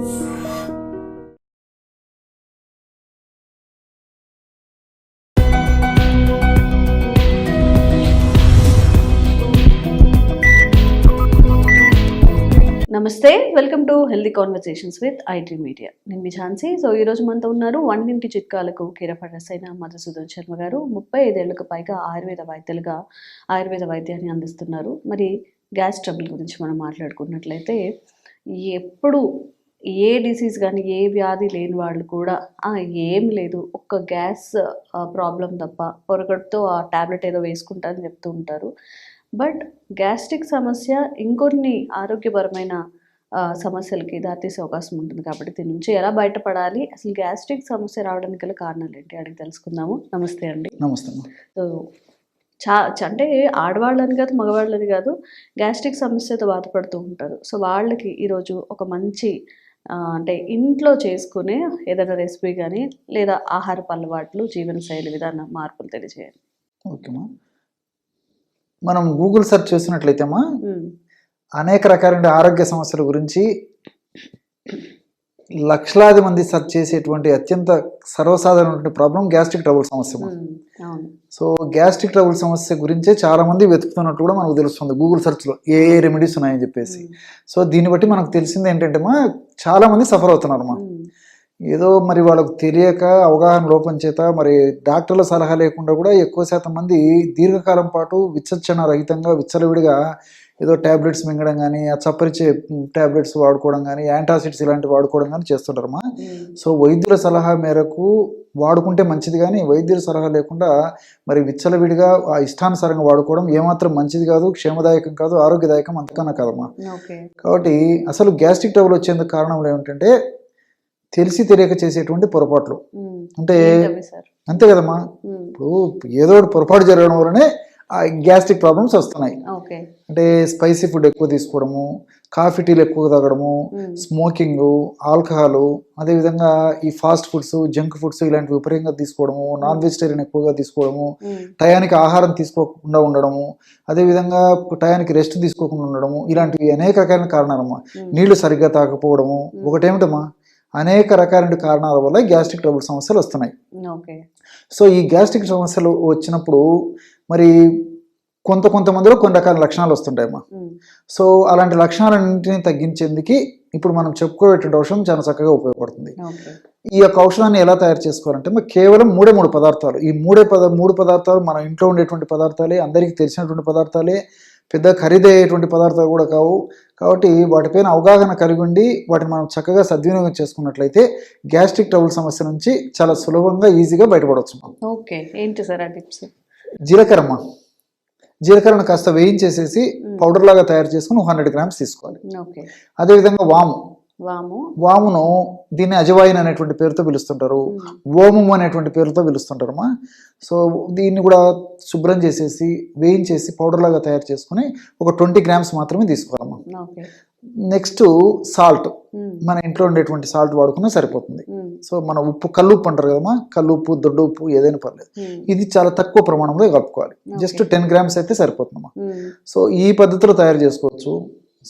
నమస్తే, welcome to healthy conversations with IT media. నేను మీ Jhansi. So ఈరోజు మనతో ఉన్నారు వంటింటి చిట్కాలకు కీరఫడస్ అయిన మధుసూదన్ శర్మ గారు. 35 ఏళ్లకు పైగా ఆయుర్వేద వైద్యాన్ని అందిస్తున్నారు. మరి గ్యాస్ ట్రబుల్ గురించి మనం మాట్లాడుకున్నట్లయితే, ఎప్పుడు ఏ డిసీజ్ కానీ ఏ వ్యాధి లేని వాళ్ళు కూడా ఏమి లేదు, ఒక్క గ్యాస్ ప్రాబ్లం తప్ప పొరగడుతో ఆ ట్యాబ్లెట్ ఏదో వేసుకుంటారని చెప్తూ ఉంటారు. బట్ గ్యాస్ట్రిక్ సమస్య ఇంకొన్ని ఆరోగ్యపరమైన సమస్యలకి దారితీసే అవకాశం ఉంటుంది. కాబట్టి దీని నుంచి ఎలా బయటపడాలి, అసలు గ్యాస్ట్రిక్ సమస్య రావడానికి గల కారణాలు ఏంటి అడిగి తెలుసుకుందాము. నమస్తే అండి. నమస్తే. సో అంటే ఆడవాళ్ళని కాదు, మగవాళ్ళని కాదు, గ్యాస్ట్రిక్ సమస్యతో బాధపడుతూ ఉంటారు. సో వాళ్ళకి ఈరోజు ఒక మంచి అంటే ఇంట్లో చేసుకునే ఏదైనా రెసిపీ కానీ లేదా ఆహారపు అలవాట్లు, జీవనశైలి విధాన మార్పులు తెలియజేయండి. ఓకేమా, మనం గూగుల్ సెర్చ్ చేసినట్లయితేమా అనేక రకాలైన ఆరోగ్య సమస్యల గురించి లక్షలాది మంది సెర్చ్ చేసేటువంటి అత్యంత సర్వసాధారణమైన ప్రాబ్లం గ్యాస్ట్రిక్ ట్రబుల్ సమస్య. సో గ్యాస్ట్రిక్ ట్రబుల్ సమస్య గురించే చాలా మంది వెతుకుతున్నట్టు కూడా మనకు తెలుస్తుంది గూగుల్ సెర్చ్లో ఏ రెమెడీస్ ఉన్నాయని చెప్పేసి. సో దీన్ని బట్టి మనకు తెలిసింది ఏంటంటే చాలా మంది సఫర్ అవుతున్నారమ్మా. ఏదో మరి వాళ్ళకు తెలియక, అవగాహన లోపం చేత, మరి డాక్టర్ల సలహా లేకుండా కూడా ఎక్కువ శాతం మంది దీర్ఘకాలం పాటు విచక్షణ రహితంగా విచ్చలవిడిగా ఏదో ట్యాబ్లెట్స్ మింగడం కానీ, ఆ చప్పరిచే ట్యాబ్లెట్స్ వాడుకోవడం కానీ, యాంటాసిడ్స్ ఇలాంటివి వాడుకోవడం కానీ చేస్తుంటారమ్మా. సో వైద్యుల సలహా మేరకు వాడుకుంటే మంచిది, కానీ వైద్యుల సలహా లేకుండా మరి విచ్చలవిడిగా ఆ ఇష్టానుసారంగా వాడుకోవడం ఏమాత్రం మంచిది కాదు, క్షేమదాయకం కాదు, ఆరోగ్యదాయకం అంతకన్నా కాదమ్మా. కాబట్టి అసలు గ్యాస్ట్రిక్ ట్రబుల్ వచ్చేందుకు కారణం ఏమిటంటే తెలిసి తెలియక చేసేటువంటి పొరపాట్లు. అంటే అంతే కదమ్మా, ఇప్పుడు ఏదో ఒకటి పొరపాటు జరగడం వల్లనే ఆ గ్యాస్ట్రిక్ ప్రాబ్లమ్స్ వస్తున్నాయి. అంటే స్పైసీ ఫుడ్ ఎక్కువ తీసుకోవడము, కాఫీ టీలు ఎక్కువ తాగడము, స్మోకింగ్, ఆల్కహాల్, అదేవిధంగా ఈ ఫాస్ట్ ఫుడ్స్, జంక్ ఫుడ్స్ ఇలాంటివి విపరీతంగా తీసుకోవడము, నాన్ వెజిటేరియన్ ఎక్కువగా తీసుకోవడము, టయానికి ఆహారం తీసుకోకుండా ఉండడము, అదేవిధంగా టయానికి రెస్ట్ తీసుకోకుండా ఉండడము, ఇలాంటివి అనేక రకాలైన కారణాలమ్మా. నీళ్లు సరిగ్గా తాగకపోవడము ఒకటేమిటమ్మా, అనేక రకాల కారణాల వల్ల గ్యాస్ట్రిక్ ట్రబుల్ సమస్యలు వస్తున్నాయి. సో ఈ గ్యాస్ట్రిక్ సమస్యలు వచ్చినప్పుడు మరి కొంతమందిలో కొన్ని రకాల లక్షణాలు వస్తుంటాయమ్మా. సో అలాంటి లక్షణాలన్నింటినీ తగ్గించేందుకు ఇప్పుడు మనం చెప్పుకోబెట్టే ఔషధం చాలా చక్కగా ఉపయోగపడుతుంది. ఈ యొక్క ఔషధాన్ని ఎలా తయారు చేసుకోవాలంటే కేవలం మూడు పదార్థాలు. ఈ మూడు పదార్థాలు మన ఇంట్లో ఉండేటువంటి పదార్థాలే, అందరికీ తెలిసినటువంటి పదార్థాలే, పెద్ద ఖరీదయ్యేటువంటి పదార్థాలు కూడా కావు. కాబట్టి వాటిపైన అవగాహన కలిగి ఉండి వాటిని మనం చక్కగా సద్వినియోగం చేసుకున్నట్లయితే గ్యాస్ట్రిక్ ట్రబుల్ సమస్య నుంచి చాలా సులభంగా, ఈజీగా బయటపడవచ్చు. ఓకే, ఏంటి సార్ ఆ టిప్స్? జీలకర్రమ్మ, జీలకర్రను కాస్త వేయించేసేసి పౌడర్ లాగా తయారు చేసుకుని 100 గ్రామ్స్ తీసుకోవాలి. అదేవిధంగా వామును దీన్ని అజవాయిన్ అనేటువంటి పేరుతో పిలుస్తుంటారు, ఓమం అనేటువంటి పేరుతో పిలుస్తుంటారమ్మా. సో దీన్ని కూడా శుభ్రం చేసేసి వేయించేసి పౌడర్ లాగా తయారు చేసుకుని ఒక 20 గ్రామ్స్ మాత్రమే తీసుకోవాలమ్మా. నెక్స్ట్ సాల్ట్, మన ఇంట్లో ఉండేటువంటి సాల్ట్ వాడుకున్నా సరిపోతుంది. సో మన ఉప్పు, కల్లుప్పు అంటారు కదమ్మా, కల్లుప్పు, దొడ్డు ఉప్పు ఏదైనా పర్లేదు, ఇది చాలా తక్కువ ప్రమాణంలో కలుపుకోవాలి. జస్ట్ 10 గ్రామ్స్ అయితే సరిపోతుందమ్మా. సో ఈ పద్ధతిలో తయారు చేసుకోవచ్చు.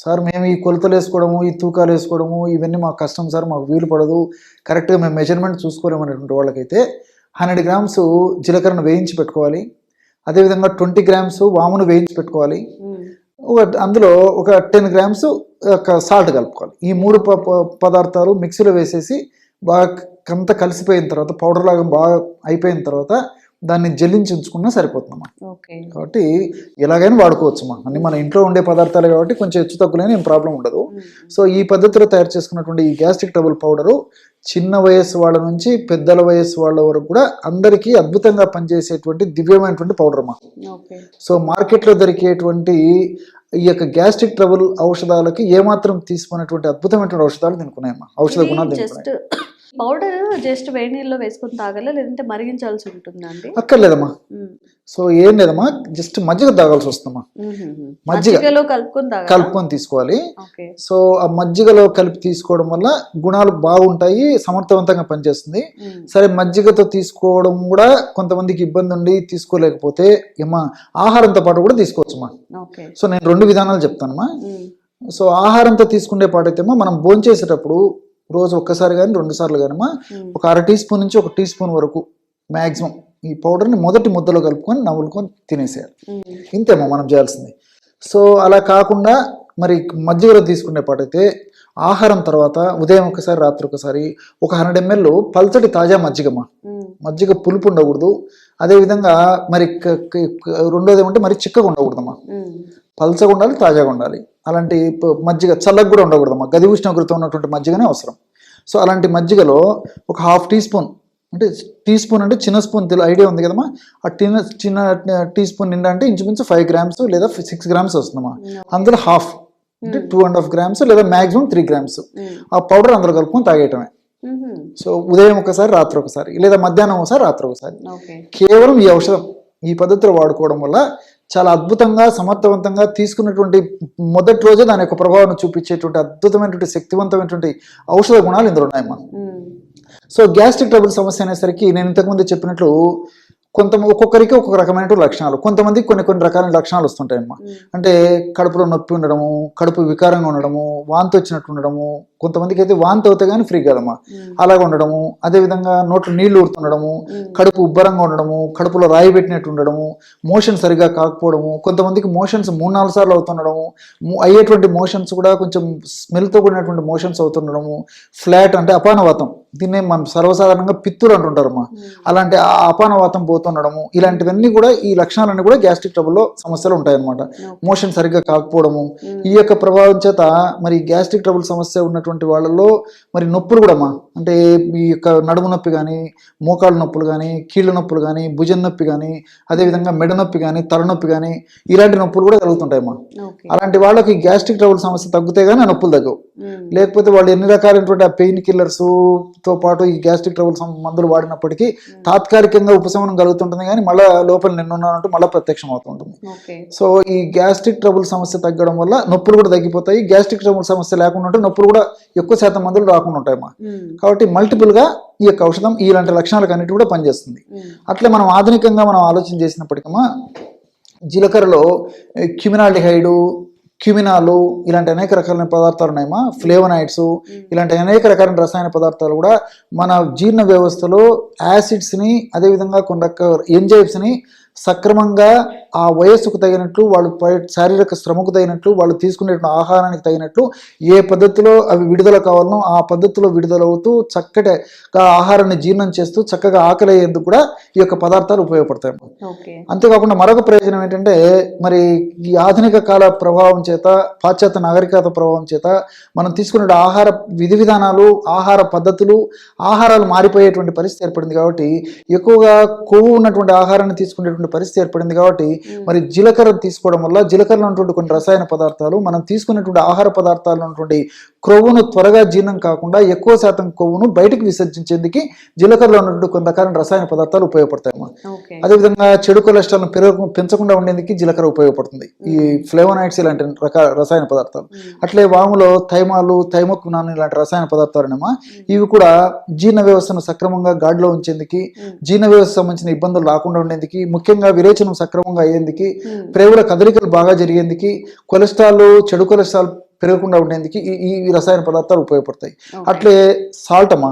సార్ మేము ఈ కొలతలు వేసుకోవడము, ఈ తూకాలు వేసుకోవడము ఇవన్నీ మాకు కష్టం సార్, మాకు వీలు పడదు, కరెక్ట్గా మేము మెజర్మెంట్ చూసుకోలేమనేటువంటి వాళ్ళకైతే 100 గ్రామ్స్ జీలకర్రను వేయించి పెట్టుకోవాలి. అదేవిధంగా 20 గ్రామ్స్ వామును వేయించి పెట్టుకోవాలి. అందులో ఒక 10 గ్రామ్స్ సాల్ట్ కలుపుకోవాలి. ఈ 3 పదార్థాలు మిక్సీలో వేసేసి బాగా అంతా కలిసిపోయిన తర్వాత, పౌడర్ లాగా బాగా అయిపోయిన తర్వాత దాన్ని జల్లించి ఉంచుకున్నా సరిపోతుందమ్మా. కాబట్టి ఎలాగైనా వాడుకోవచ్చమ్మా. అన్ని మన ఇంట్లో ఉండే పదార్థాలు కాబట్టి కొంచెం హెచ్చు తక్కువలేని ఏం ప్రాబ్లం ఉండదు. సో ఈ పద్ధతిలో తయారు చేసుకున్నటువంటి ఈ గ్యాస్ట్రిక్ ట్రబుల్ పౌడరు చిన్న వయస్సు వాళ్ళ నుంచి పెద్దల వయస్సు వాళ్ళ వరకు కూడా అందరికీ అద్భుతంగా పనిచేసేటువంటి దివ్యమైనటువంటి పౌడర్ అమ్మా. సో మార్కెట్లో దొరికేటువంటి ఈ యొక్క గ్యాస్ట్రిక్ ట్రబుల్ ఔషధాలకి ఏమాత్రం తీసుకున్నటువంటి అద్భుతమైనటువంటి ఔషధాలు తినుకున్నాయమ్మా, ఔషధ గుణాలు తినుకున్నాయి. పౌడర్ జస్ట్ వేడి నీళ్ళలో వేసుకొని తాగాలా, లేదంటే మరిగించాల్సి ఉంటుందండి? అక్కర్లేదమ్మా. సో ఏం లేదమ్మా, జస్ట్ మజ్జిగ తాగాల్సి వస్తుందమ్మా. మజ్జిగలో కలుపుకొని తీసుకోవాలి. సో ఆ మజ్జిగలో కలిపి తీసుకోవడం వల్ల గుణాలు బాగుంటాయి, సమర్థవంతంగా పనిచేస్తుంది. సరే మజ్జిగతో తీసుకోవడం కూడా కొంతమందికి ఇబ్బంది ఉండి తీసుకోలేకపోతే ఏమా ఆహారంతో పాటు కూడా తీసుకోవచ్చమ్మా. సో నేను 2 విధానాలు చెప్తానమ్మా. సో ఆహారంతో తీసుకునే పాటైతేమో మనం భోంచేసేటప్పుడు రోజు ఒక్కసారి కానీ 2 సార్లు కానీ ఒక అర టీ స్పూన్ నుంచి 1 టీ స్పూన్ వరకు మ్యాక్సిమం ఈ పౌడర్ని మొదటి ముద్దలో కలుపుకొని నవ్వులుకొని తినేసేయాలి. ఇంతేమో మనం చేయాల్సింది. సో అలా కాకుండా మరి మజ్జిగలో తీసుకునే పాటైతే ఆహారం తర్వాత ఉదయం ఒకసారి రాత్రి ఒకసారి ఒక 100 ml పల్చటి తాజా మజ్జిగ పులుపు ఉండకూడదు. అదేవిధంగా మరి రెండోది ఏమంటే మరి చిక్కగా ఉండకూడదమ్మా, పల్చగా ఉండాలి, తాజాగా ఉండాలి. అలాంటి మజ్జిగ చల్లగా కూడా ఉండకూడదమ్మా, గది ఉష్ణోగ్రత ఉన్నటువంటి మజ్జిగనే అవసరం. సో అలాంటి మజ్జిగలో ఒక 1/2 టీ స్పూన్, అంటే టీ స్పూన్ అంటే చిన్న స్పూన్ ఐడియా ఉంది కదమ్మా, ఆ చిన్న టీ స్పూన్ నిండా అంటే ఇంచుమించు 5 grams లేదా 6 grams వస్తుందమ్మా. అందులో హాఫ్ అంటే 2.5 grams లేదా మ్యాక్సిమం 3 grams ఆ పౌడర్ అందులో కలుపుకొని తాగేయటమే. సో ఉదయం ఒకసారి రాత్రి ఒకసారి లేదా మధ్యాహ్నం ఒకసారి రాత్రి ఒకసారి. కేవలం ఈ ఔషధం ఈ పద్ధతిలో వాడుకోవడం వల్ల చాలా అద్భుతంగా సమర్థవంతంగా తీసుకున్నటువంటి మొదటి రోజే దాని యొక్క ప్రభావాన్ని చూపించేటువంటి అద్భుతమైనటువంటి శక్తివంతమైనటువంటి ఔషధ గుణాలు ఇందులో ఉన్నాయమ్మా. సో గ్యాస్ట్రిక్ ట్రబుల్ సమస్య అనేసరికి నేను ఇంతకుముందు చెప్పినట్లు ఒక్కొక్కరికి ఒక్కొక్క రకమైన లక్షణాలు, కొంతమందికి కొన్ని రకాల లక్షణాలు వస్తుంటాయమ్మా. అంటే కడుపులో నొప్పి ఉండడము, కడుపు వికారంగా ఉండడము, వాంతి వచ్చినట్టు ఉండడము, కొంతమందికి అయితే వాంతి అవుతే కానీ ఫ్రీ కదమ్మా అలాగ ఉండడము, అదేవిధంగా నోట్లో నీళ్లు ఊరుతుండడము, కడుపు ఉబ్బరంగా ఉండడము, కడుపులో రాయి పెట్టినట్టు ఉండడము, మోషన్ సరిగా కాకపోవడము, కొంతమందికి మోషన్స్ 3-4 సార్లు అవుతుండడము, అయ్యేటువంటి మోషన్స్ కూడా కొంచెం స్మెల్తో కూడినటువంటి మోషన్స్ అవుతుండడము, ఫ్లాట్ అంటే అపానవాతం, దీన్నే మనం సర్వసాధారణంగా పిత్తులు అంటుంటారమ్మా, అలాంటి ఆ అపానవాతం పోతుండడము, ఇలాంటివన్నీ కూడా ఈ లక్షణాలన్నీ కూడా గ్యాస్ట్రిక్ ట్రబుల్లో సమస్యలు ఉంటాయన్నమాట. మోషన్ సరిగ్గా కాకపోవడము, ఈ యొక్క ప్రభావం చేత మరి గ్యాస్ట్రిక్ ట్రబుల్ సమస్య ఉన్నటువంటి వాళ్ళలో మరి నొప్పులు కూడా అంటే ఈ యొక్క నడుము నొప్పి కానీ, మోకాళ్ళ నొప్పులు కానీ, కీళ్ళ నొప్పులు కానీ, భుజం నొప్పి కానీ, అదేవిధంగా మెడ నొప్పి కానీ, తలనొప్పి కానీ, ఇలాంటి నొప్పులు కూడా కలుగుతుంటాయమ్మా. అలాంటి వాళ్ళకి గ్యాస్ట్రిక్ ట్రబుల్ సమస్య తగ్గితే కానీ ఆ నొప్పులు తగ్గవు. లేకపోతే వాళ్ళు ఎన్ని రకాలైనటువంటి ఆ పెయిన్ కిల్లర్స్ తో పాటు ఈ గ్యాస్ట్రిక్ ట్రబుల్ మందులు వాడినప్పటికీ తాత్కాలికంగా ఉపశమనం కలుగుతుంటుంది కానీ మళ్ళీ లోపల నిన్నున్నట్టు మళ్ళీ ప్రత్యక్షం అవుతుంటుంది. సో ఈ గ్యాస్ట్రిక్ ట్రబుల్ సమస్య తగ్గడం వల్ల నొప్పులు కూడా తగ్గిపోతాయి. గ్యాస్ట్రిక్ ట్రబుల్ సమస్య లేకుండా ఉంటే నొప్పులు కూడా ఎక్కువ శాతం మందులు రాకుండా ఉంటాయమ్మా. కాబట్టి మల్టిపుల్ గా ఈ యొక్క ఔషధం ఇలాంటి లక్షణాలకు అన్నిటి కూడా పనిచేస్తుంది. అట్లే మనం ఆధునికంగా మనం ఆలోచన చేసినప్పటికమ్మా జీలకర్రలో క్యూమినాల్డిహైడ్, క్యూమినాలు ఇలాంటి అనేక రకాలైన పదార్థాలు ఉన్నాయమ్మా, ఫ్లేవనాయిడ్స్ ఇలాంటి అనేక రకాలైన రసాయన పదార్థాలు కూడా మన జీర్ణ వ్యవస్థలో యాసిడ్స్ని అదేవిధంగా కొన్ని రకాల ఎంజైమ్స్ని సక్రమంగా ఆ వయస్సుకు తగినట్లు, వాళ్ళు శారీరక శ్రమకు తగినట్లు, వాళ్ళు తీసుకునే ఆహారానికి తగినట్లు ఏ పద్ధతిలో అవి విడుదల కావాలనో ఆ పద్ధతిలో విడుదలవుతూ చక్కటిగా ఆహారాన్ని జీర్ణం చేస్తూ చక్కగా ఆకలి అయ్యేందుకు కూడా ఈ యొక్క పదార్థాలు ఉపయోగపడతాయి. అంతేకాకుండా మరొక ప్రయోజనం ఏంటంటే మరి ఈ ఆధునిక కాల ప్రభావం చేత, పాశ్చాత్య నాగరికత ప్రభావం చేత మనం తీసుకునే ఆహార విధి విధానాలు, ఆహార పద్ధతులు, ఆహారాలు మారిపోయేటువంటి పరిస్థితి ఏర్పడింది. కాబట్టి ఎక్కువగా కొవ్వు ఉన్నటువంటి ఆహారాన్ని తీసుకునేటువంటి పరిస్థితి ఏర్పడింది. కాబట్టి మరి జీలకర్ర తీసుకోవడం వల్ల జీలకర్రలో ఉన్నటువంటి కొన్ని రసాయన పదార్థాలు మనం తీసుకున్నటువంటి ఆహార పదార్థాల్లో ఉన్నటువంటి క్రొవ్వును త్వరగా జీర్ణం కాకుండా ఎక్కువ శాతం కొవ్వును బయటకు విసర్జించేందుకు జీలకర్రలో ఉన్నటువంటి కొన్ని రకాల రసాయన పదార్థాలు ఉపయోగపడతాయి. అదేవిధంగా చెడు కొలెస్ట్రాల్ పెంచకుండా ఉండేందుకు జీలకర్ర ఉపయోగపడుతుంది, ఈ ఫ్లేవనాయిడ్స్ ఇలాంటి రసాయన పదార్థాలు. అట్లే వాములో థైమాలు, థైమోక్వినాన్ ఇలాంటి రసాయన పదార్థాలునేమో ఇవి కూడా జీర్ణ వ్యవస్థను సక్రమంగా గాడిలో ఉంచేందుకు, జీర్ణ వ్యవస్థ సంబంధించిన ఇబ్బందులు రాకుండా ఉండేందుకు, ముఖ్యంగా విరేచనం సక్రమంగా అయ్యేందుకు, ప్రేగుల కదలికలు బాగా జరిగేందుకు, కొలెస్ట్రాల్ చెడు కొలెస్ట్రాల్ పెరగకుండా ఉండేందుకు ఈ రసాయన పదార్థాలు ఉపయోగపడతాయి. అట్లే సాల్ట్ అమ్మా,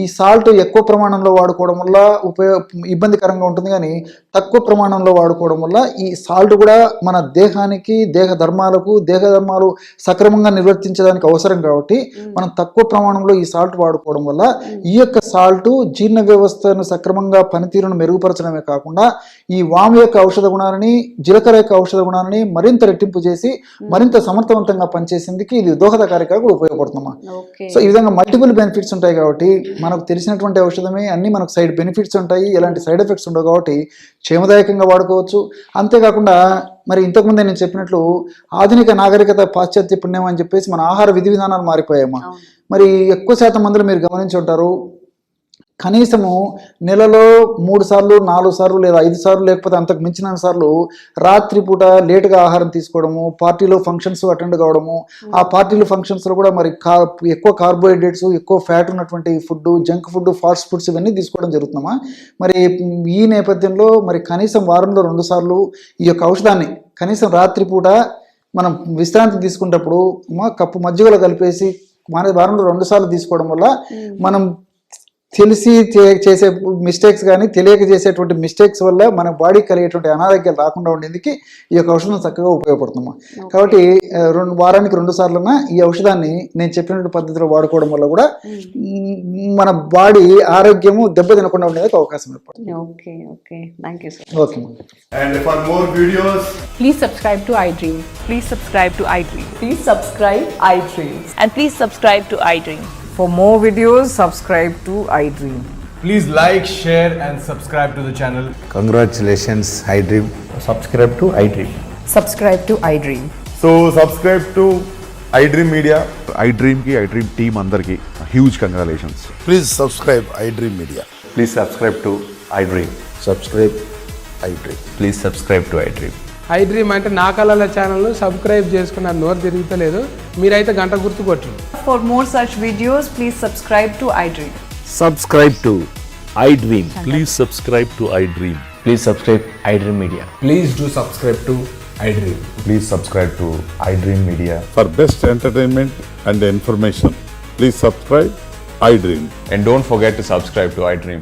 ఈ సాల్ట్ ఎక్కువ ప్రమాణంలో వాడుకోవడం వల్ల ఇబ్బందికరంగా ఉంటుంది, కానీ తక్కువ ప్రమాణంలో వాడుకోవడం వల్ల ఈ సాల్ట్ కూడా మన దేహానికి, దేహ ధర్మాలు సక్రమంగా నిర్వర్తించడానికి అవసరం. కాబట్టి మనం తక్కువ ప్రమాణంలో ఈ సాల్ట్ వాడుకోవడం వల్ల ఈ యొక్క సాల్ట్ జీర్ణ వ్యవస్థను సక్రమంగా పనితీరును మెరుగుపరచడమే కాకుండా ఈ వాము యొక్క ఔషధ గుణాలని, జీలకర్ర యొక్క ఔషధ గుణాలని మరింత రెట్టింపు చేసి మరింత సమర్థవంతంగా పనిచేసి ఇది దోహదకారిగా కూడా ఉపయోగపడుతుందమ్మా. సో ఈ విధంగా మల్టిపుల్ బెనిఫిట్స్ ఉంటాయి. కాబట్టి మనకు తెలిసినటువంటి ఔషధమే అన్ని మనకు సైడ్ బెనిఫిట్స్ ఉంటాయి, ఎలాంటి సైడ్ ఎఫెక్ట్స్ ఉండవు. కాబట్టి క్షేమదాయకంగా వాడుకోవచ్చు. అంతేకాకుండా మరి ఇంతకుముందే నేను చెప్పినట్లు ఆధునిక నాగరికత, పాశ్చాత్య పుణ్యం అని చెప్పేసి మన ఆహార విధి విధానాలు మారిపోయాయమ్మా. మరి ఎక్కువ శాతం మందిలో మీరు గమనించి ఉంటారు, కనీసము నెలలో 3 సార్లు 4 సార్లు లేదా 5 సార్లు లేకపోతే అంతకు మించిన సార్లు రాత్రిపూట లేటుగా ఆహారం తీసుకోవడము, పార్టీలో ఫంక్షన్స్ అటెండ్ కావడము, ఆ పార్టీలు ఫంక్షన్స్లో కూడా మరి ఎక్కువ కార్బోహైడ్రేట్స్, ఎక్కువ ఫ్యాట్ ఉన్నటువంటి food, junk food, fast foods ఇవన్నీ తీసుకోవడం జరుగుతుందమ్మా. మరి ఈ నేపథ్యంలో మరి కనీసం వారంలో 2 సార్లు ఈ యొక్క ఔషధాన్ని కనీసం రాత్రిపూట మనం విశ్రాంతి తీసుకునేటప్పుడు కప్పు మజ్జిగలో కలిపేసి వారంలో 2 సార్లు తీసుకోవడం వల్ల మనం తెలిసి చేసే మిస్టేక్స్ కానీ తెలియక చేసేటువంటి మిస్టేక్స్ వల్ల మన బాడీకి కలిగేటువంటి అనారోగ్యాలు రాకుండా ఉండేందుకు ఈ యొక్క ఔషధం చక్కగా ఉపయోగపడుతున్నాం. కాబట్టి వారానికి 2 సార్లున్నా ఈ ఔషధాన్ని నేను చెప్పినటువంటి పద్ధతిలో వాడుకోవడం వల్ల కూడా మన బాడీ ఆరోగ్యము దెబ్బతినకుండా ఉండేందుకు అవకాశం ఏర్పడుతుంది. Okay okay, thank you sir. Okay. And for more videos, Please subscribe to iDream. Please subscribe to iDream. Please subscribe iDream. And please subscribe to iDream. For more videos, subscribe to iDream. please like, share and subscribe to the channel. Congratulations, iDream. subscribe to iDream. Subscribe to iDream. So subscribe to iDream Media. iDream ki iDream team అందరికి huge congratulations. Please subscribe iDream Media. Please subscribe to iDream. Subscribe iDream. Please subscribe to iDream. iDream అంటే నా కళల ఛానల్ను subscribe చేసుకున్న నోరు తిరుగుతలేదు, మీరైతే గంట గుర్తు కొట్టండి. For more such videos, please subscribe to iDream. Subscribe to iDream. Please subscribe to iDream. Please subscribe iDream Media. Please do subscribe to iDream. Please subscribe to iDream Media. For best entertainment and information, please subscribe iDream. And don't forget to subscribe to iDream.